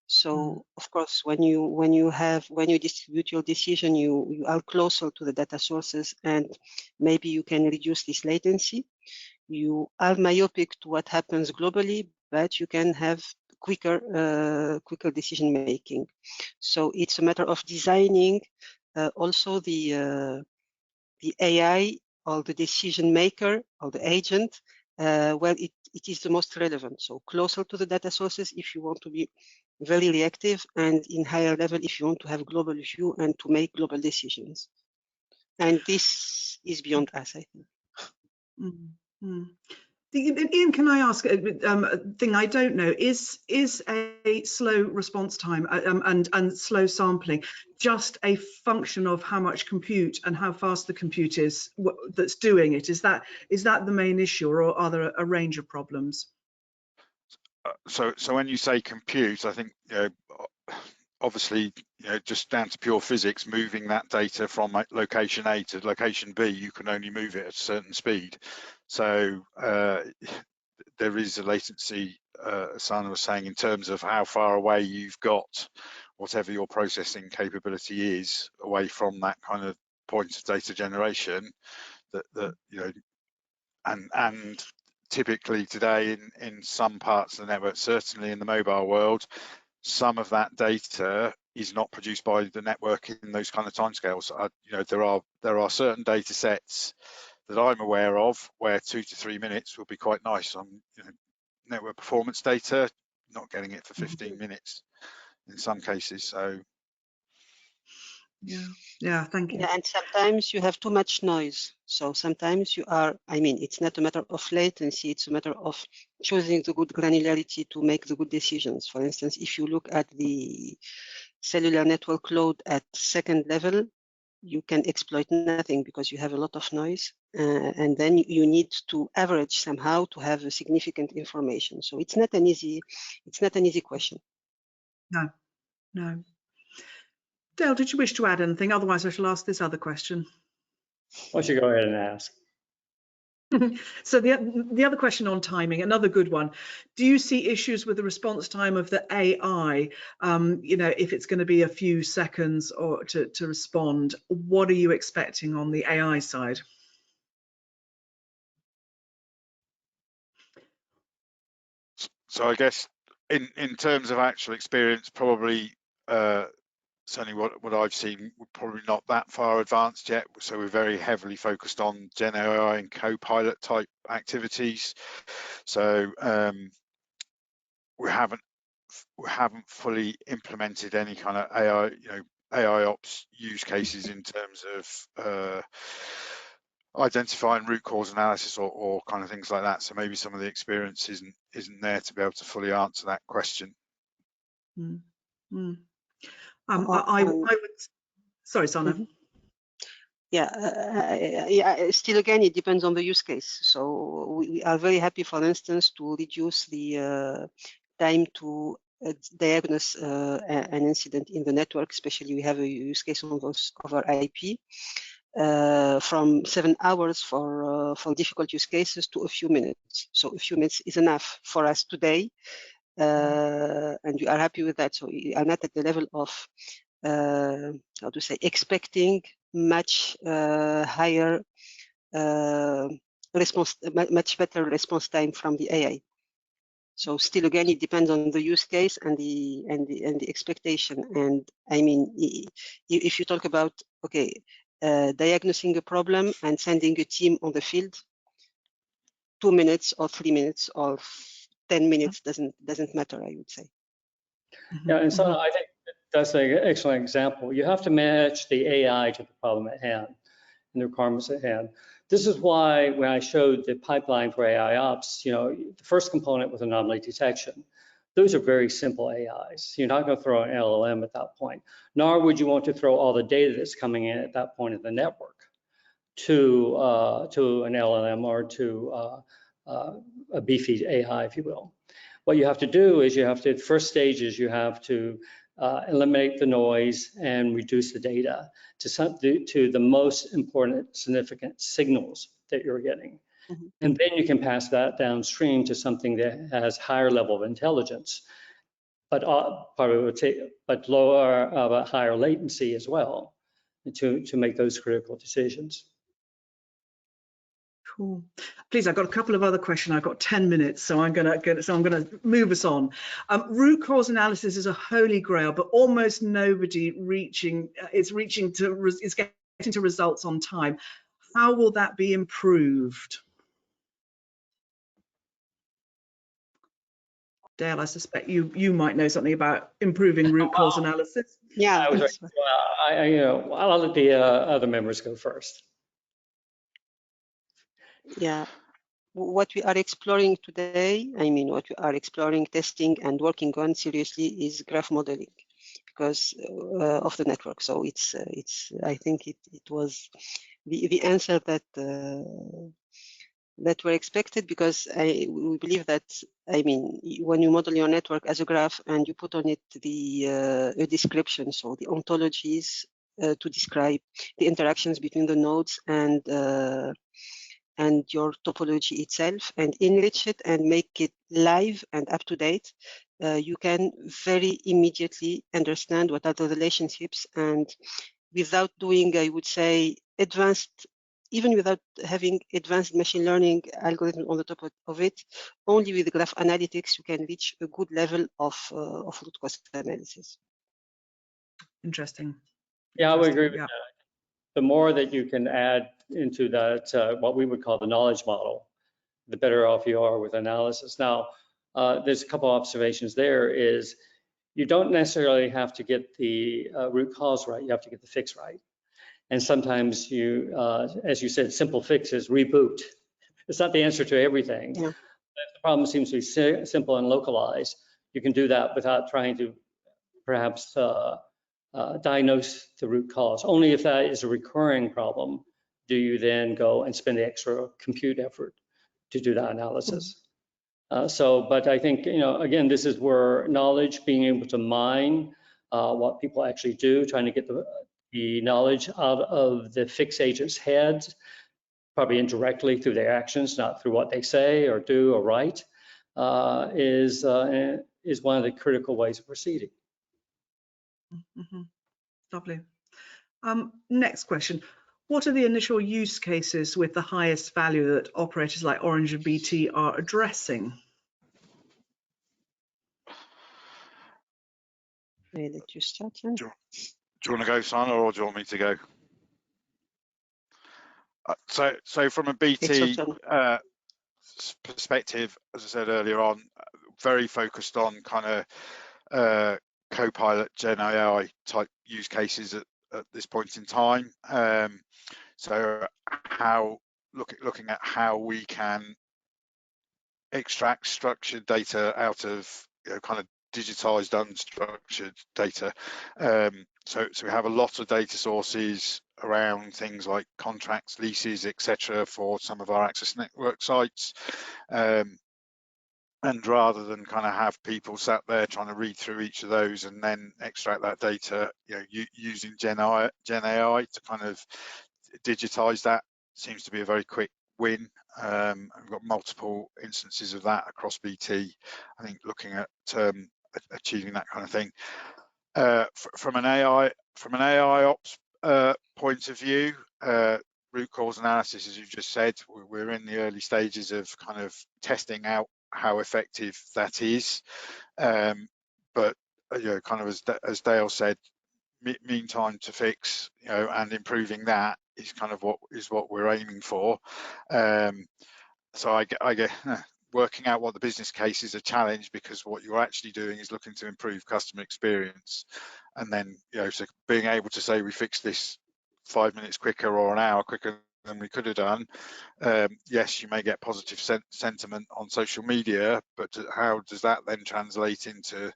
Speaker 4: So of course, when you distribute your decision, you are closer to the data sources, and maybe you can reduce this latency. You are myopic to what happens globally, but you can have quicker decision making. So it's a matter of designing also the AI or the decision maker or the agent where it is the most relevant. So closer to the data sources if you want to be very reactive, and in higher level if you want to have global view and to make global decisions. And this is beyond us, I think.
Speaker 2: Ian, can I ask a thing I don't know? Is a slow response time and slow sampling just a function of how much compute and how fast the compute is that's doing it? Is that the main issue, or are there a range of problems?
Speaker 5: So when you say compute, I think obviously, just down to pure physics, moving that data from location A to location B, you can only move it at a certain speed. So there is a latency, as Sana was saying, in terms of how far away you've got whatever your processing capability is away from that kind of point of data generation. And typically today in some parts of the network, certainly in the mobile world, some of that data is not produced by the network in those kind of timescales. There are certain data sets that I'm aware of where 2 to 3 minutes will be quite nice on network performance data, not getting it for 15 minutes in some cases. So
Speaker 2: yeah, thank you.
Speaker 4: Yeah, and sometimes you have too much noise. So sometimes it's not a matter of latency, it's a matter of choosing the good granularity to make the good decisions. For instance, if you look at the cellular network load at second level, you can exploit nothing because you have a lot of noise, and then you need to average somehow to have a significant information. So it's not an easy question.
Speaker 2: No. Dale, did you wish to add anything? Otherwise, I shall ask this other question.
Speaker 3: Why don't you go ahead and ask?
Speaker 2: So the other question on timing, another good one. Do you see issues with the response time of the AI? If it's going to be a few seconds or to respond, what are you expecting on the AI side?
Speaker 5: So I guess in terms of actual experience, probably certainly what I've seen, we're probably not that far advanced yet. So we're very heavily focused on Gen AI and co-pilot type activities. So we haven't fully implemented any kind of AI ops use cases in terms of identifying root cause analysis or kind of things like that. So maybe some of the experience isn't there to be able to fully answer that question.
Speaker 2: I would. Sorry, Sana.
Speaker 4: Mm-hmm. Yeah, still again, it depends on the use case. So we are very happy, for instance, to reduce the time to diagnose an incident in the network, especially we have a use case over IP, from 7 hours for difficult use cases to a few minutes. So a few minutes is enough for us today, and we are happy with that. So we are not at the level of expecting much higher much better response time from the AI. So still again, it depends on the use case and the expectation. And I mean, if you talk about diagnosing a problem and sending a team on the field, 2 minutes or 3 minutes or 10 minutes doesn't matter, I would say.
Speaker 3: Yeah, and so I think that's an excellent example. You have to match the AI to the problem at hand and the requirements at hand. This is why when I showed the pipeline for AI ops, the first component was anomaly detection. Those are very simple AIs. You're not going to throw an LLM at that point, nor would you want to throw all the data that's coming in at that point of the network to an LLM or to a beefy AI, if you will. What you have to do is first stage is you have to eliminate the noise and reduce the data to the most important, significant signals that you're getting. And then you can pass that downstream to something that has higher level of intelligence, but lower, higher latency as well to make those critical decisions.
Speaker 2: Cool. Please, I've got a couple of other questions. I've got 10 minutes, so I'm gonna move us on. Root cause analysis is a holy grail, but almost nobody is getting to results on time. How will that be improved? Dale, I suspect you might know something about improving root cause analysis.
Speaker 4: Yeah,
Speaker 3: I'll let the other members go first.
Speaker 4: Yeah, what we are exploring today, what we are exploring, testing, and working on seriously is graph modeling because of the network. So it's I think it was the answer that were expected, because we believe that I mean, when you model your network as a graph and you put on it a description, so the ontologies to describe the interactions between the nodes and your topology itself, and enrich it and make it live and up to date, you can very immediately understand what are the relationships, and without doing, I would say, advanced, even without having advanced machine learning algorithm on the top of it, only with graph analytics, you can reach a good level of root cause analysis.
Speaker 2: Interesting.
Speaker 3: Yeah, I would agree with
Speaker 2: Yeah.
Speaker 3: that. The more that you can add into that, what we would call the knowledge model, the better off you are with analysis. Now, there's a couple observations there is you don't necessarily have to get the root cause right, you have to get the fix right. And sometimes you, as you said, simple fixes, reboot. It's not the answer to everything.
Speaker 4: Yeah.
Speaker 3: If the problem seems to be simple and localized, you can do that without trying to perhaps diagnose the root cause. Only if that is a recurring problem do you then go and spend the extra compute effort to do that analysis. But I think, again, this is where knowledge, being able to mine what people actually do, trying to get the knowledge out of the fix agents' heads, probably indirectly through their actions, not through what they say or do or write, is one of the critical ways of proceeding.
Speaker 2: Mm-hmm. Lovely. Next question. What are the initial use cases with the highest value that operators like Orange and BT are addressing?
Speaker 4: I'll let you start, Jan.
Speaker 5: Do you want to go, Sana, or do you want me to go? So from a BT perspective, as I said earlier on, very focused on kind of Copilot, Gen AI type use cases at this point in time. So looking at how we can extract structured data out of kind of digitized unstructured data. So we have a lot of data sources around things like contracts, leases, etc. for some of our access network sites. And rather than kind of have people sat there trying to read through each of those and then extract that data, using Gen AI to kind of digitize that seems to be a very quick win. We've got multiple instances of that across BT. I think looking at achieving that kind of thing. From an AI ops point of view, root cause analysis, as you've just said, we're in the early stages of kind of testing out how effective that is. But kind of as Dale said, mean time to fix, and improving that is kind of what we're aiming for. So I get working out what the business case is a challenge, because what you're actually doing is looking to improve customer experience, and then so being able to say we fixed this 5 minutes quicker or an hour quicker than we could have done. Yes, you may get positive sentiment on social media, but how does that then translate into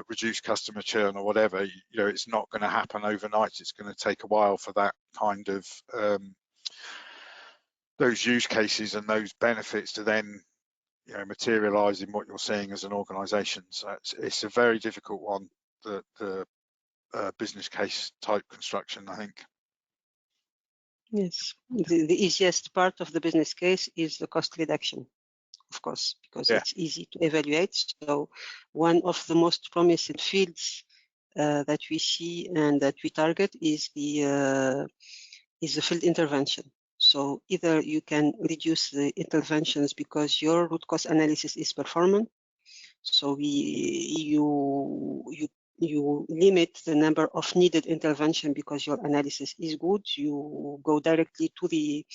Speaker 5: reduce customer churn or whatever? It's not going to happen overnight. It's going to take a while for that kind of those use cases and those benefits to then materialize in what you're seeing as an organization. So it's a very difficult one, the business case type construction, I think.
Speaker 4: Yes, the easiest part of the business case is the cost reduction, of course, because it's easy to evaluate. So one of the most promising fields that we see and that we target is the field intervention. So either you can reduce the interventions because your root cause analysis is performant. So you limit the number of needed intervention because your analysis is good. You go directly to the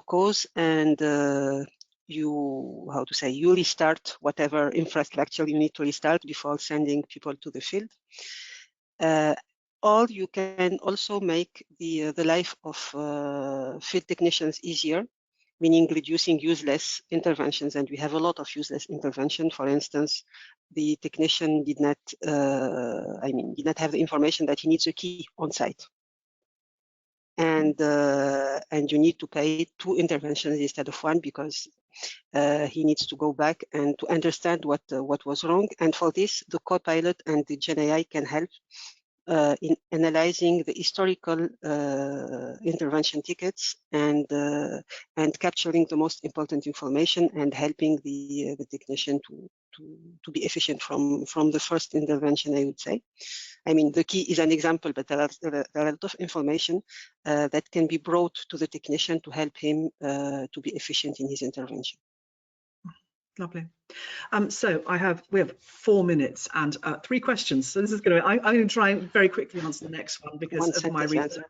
Speaker 4: cause, and you restart whatever infrastructure you need to restart before sending people to the field. Or you can also make the life of field technicians easier, meaning reducing useless interventions. And we have a lot of useless intervention. For instance, the technician did not have the information that he needs a key on site, and you need to pay 2 interventions instead of 1 because He needs to go back and to understand what was wrong. And for this, the Copilot and the GenAI can help in analyzing the historical intervention tickets and capturing the most important information and helping the technician to be efficient from the first intervention, I would say. I mean, the key is an example, but there are a lot of information that can be brought to the technician to help him to be efficient in his intervention.
Speaker 2: Lovely. So we have 4 minutes and 3 questions. So this is going to, I'm going to try and very quickly answer the next one because of my research.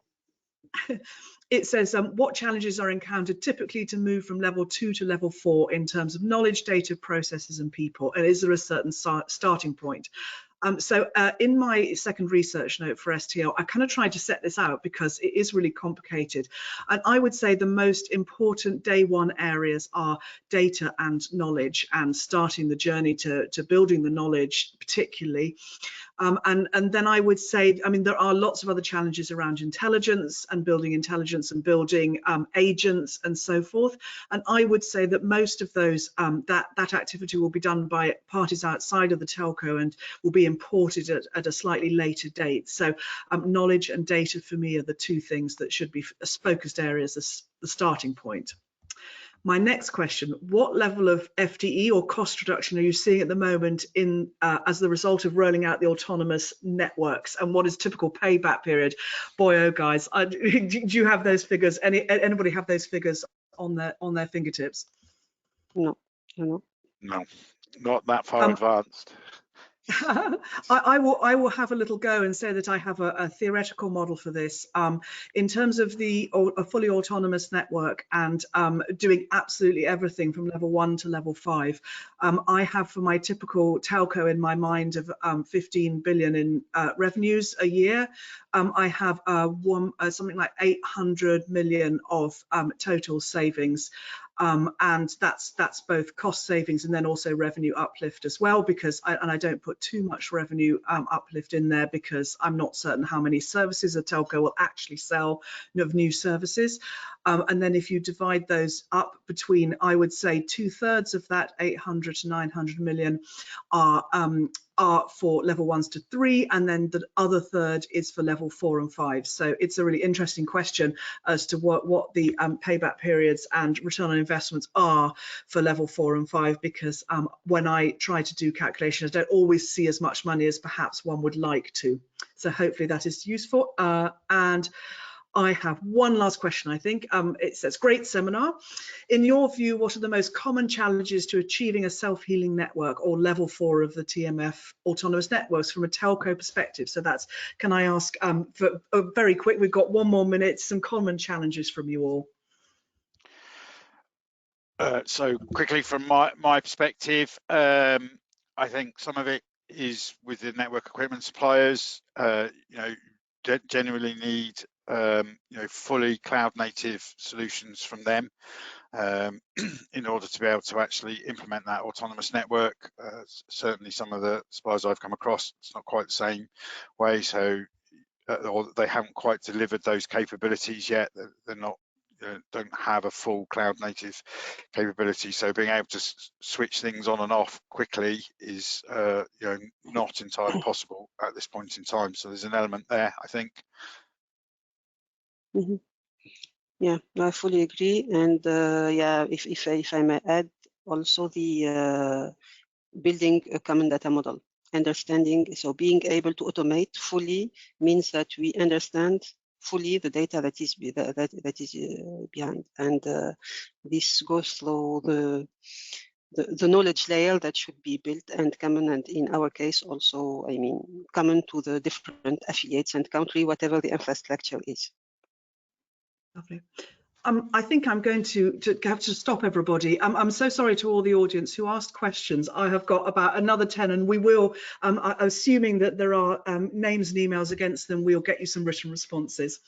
Speaker 2: It says, what challenges are encountered typically to move from level 2 to level 4 in terms of knowledge, data, processes, and people? And is there a certain starting point? So in my second research note for STL, I kind of tried to set this out because it is really complicated. And I would say the most important day one areas are data and knowledge and starting the journey to building the knowledge particularly. And then I would say, I mean, there are lots of other challenges around intelligence and building agents and so forth. And I would say that most of those, that activity will be done by parties outside of the telco and will be imported at a slightly later date. So knowledge and data for me are the 2 things that should be focused areas as the starting point. My next question, what level of FTE or cost reduction are you seeing at the moment in as the result of rolling out the autonomous networks, and what is typical payback period? Boy, oh guys, do you have those figures? Anybody have those figures on their fingertips?
Speaker 4: No,
Speaker 5: not that far advanced.
Speaker 2: I will have a little go and say that I have a theoretical model for this. In terms of a fully autonomous network and doing absolutely everything from level 1 to level 5, I have for my typical telco in my mind of 15 billion in revenues a year. I have something like 800 million of total savings. And that's both cost savings and then also revenue uplift as well, because I don't put too much revenue uplift in there because I'm not certain how many services a telco will actually sell of new services. And then if you divide those up between, I would say 2/3 of that 800 to 900 million are for level 1s to 3, and then the other third is for level 4 and 5. So it's a really interesting question as to what the payback periods and return on investments are for level 4 and 5, because when I try to do calculations, I don't always see as much money as perhaps one would like to. So hopefully that is useful. And I have one last question, I think. It says, great seminar. In your view, what are the most common challenges to achieving a self-healing network or level 4 of the TMF autonomous networks from a telco perspective? So that's, can I ask for very quick, we've got 1 more minute, some common challenges from you all.
Speaker 5: So quickly from my perspective, I think some of it is with the network equipment suppliers. Genuinely need fully cloud native solutions from them in order to be able to actually implement that autonomous network. Certainly some of the suppliers I've come across, it's not quite the same way, so or they haven't quite delivered those capabilities yet. They're not don't have a full cloud native capability, so being able to switch things on and off quickly is not entirely possible at this point in time. So there's an element there, I think.
Speaker 4: Mm-hmm. Yeah, I fully agree. And yeah, if I may add, also the building a common data model, understanding. So being able to automate fully means that we understand fully the data that is behind, and this goes through the knowledge layer that should be built and common, and in our case also, I mean, common to the different affiliates and country, whatever the infrastructure is.
Speaker 2: Lovely. I think I'm going to have to stop everybody. I'm so sorry to all the audience who asked questions. I have got about another 10, and we will, assuming that there are names and emails against them, we'll get you some written responses.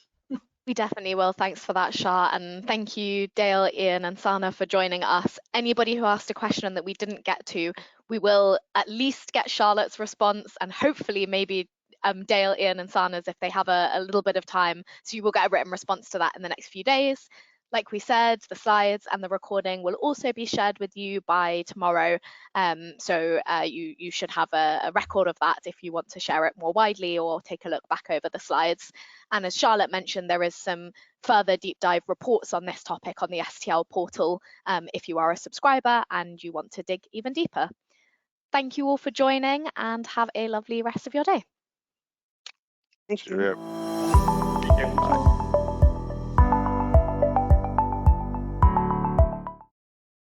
Speaker 1: We definitely will. Thanks for that, Shah. And thank you, Dale, Ian and Sana, for joining us. Anybody who asked a question that we didn't get to, we will at least get Charlotte's response, and hopefully maybe Dale, Ian and Sana's if they have a little bit of time. So you will get a written response to that in the next few days. Like we said, the slides and the recording will also be shared with you by tomorrow. So you should have a record of that if you want to share it more widely or take a look back over the slides. And as Charlotte mentioned, there is some further deep dive reports on this topic on the STL portal if you are a subscriber and you want to dig even deeper. Thank you all for joining and have a lovely rest of your day.
Speaker 4: Thank you.
Speaker 5: Cheerio.